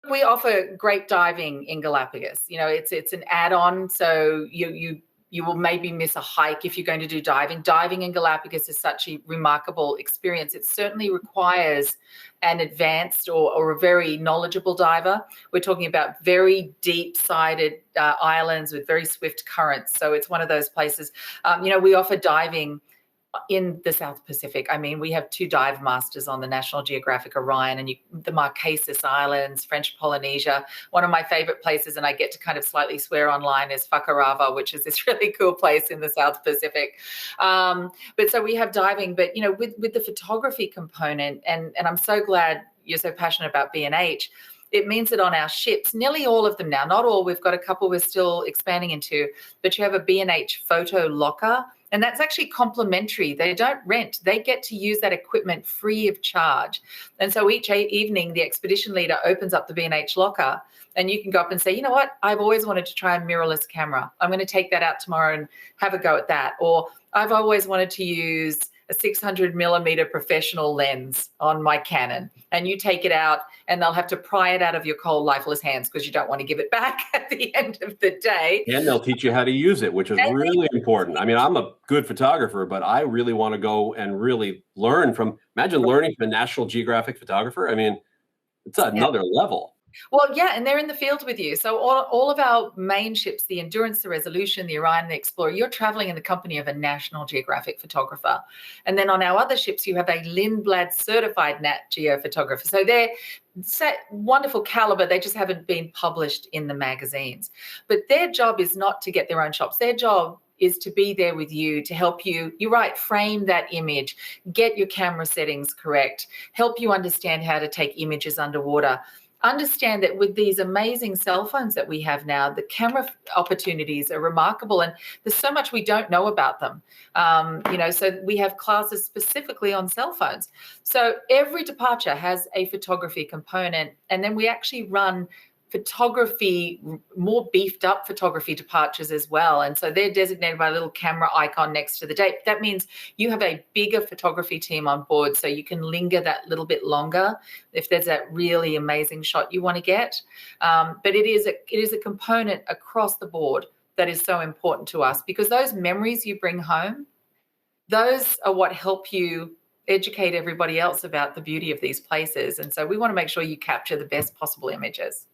We offer great diving in Galapagos. It's an add-on, so you will maybe miss a hike if you're going to do diving. Diving in Galapagos is such a remarkable experience. It certainly requires an advanced or a very knowledgeable diver. We're talking about very deep-sided islands with very swift currents. So it's one of those places. We offer diving in the South Pacific. I mean, we have 2 dive masters on the National Geographic Orion and the Marquesas Islands, French Polynesia. One of my favorite places, and I get to kind of slightly swear online, is Fakarava, which is this really cool place in the South Pacific. But so we have diving, but, with the photography component, and I'm so glad you're so passionate about B&H, it means that on our ships, nearly all of them now, not all, we've got a couple we're still expanding into, but you have a B&H photo locker. And that's actually complimentary. They don't rent. They get to use that equipment free of charge. And so each evening, the expedition leader opens up the B&H locker and you can go up and say, you know what, I've always wanted to try a mirrorless camera. I'm going to take that out tomorrow and have a go at that. Or I've always wanted to use a 600 millimeter professional lens on my Canon, and you take it out and they'll have to pry it out of your cold, lifeless hands because you don't want to give it back at the end of the day. And they'll teach you how to use it, which is really important. I mean, I'm a good photographer, but I really want to go and really learn imagine learning from a National Geographic photographer. I mean, it's another level. Well, yeah, and they're in the field with you. So all of our main ships, the Endurance, the Resolution, the Orion, the Explorer, you're traveling in the company of a National Geographic photographer. And then on our other ships, you have a Linblad certified Nat Geo photographer. So they're wonderful caliber. They just haven't been published in the magazines. But their job is not to get their own shots. Their job is to be there with you, to help you, frame that image, get your camera settings correct, help you understand how to take images underwater. Understand that with these amazing cell phones that we have now, the camera opportunities are remarkable, and there's so much we don't know about them. So we have classes specifically on cell phones. So every departure has a photography component, and then we actually run photography, more beefed up photography departures as well. And so they're designated by a little camera icon next to the date. That means you have a bigger photography team on board, so you can linger that little bit longer if there's that really amazing shot you want to get. But it is a component across the board that is so important to us, because those memories you bring home, those are what help you educate everybody else about the beauty of these places. And so we want to make sure you capture the best possible images.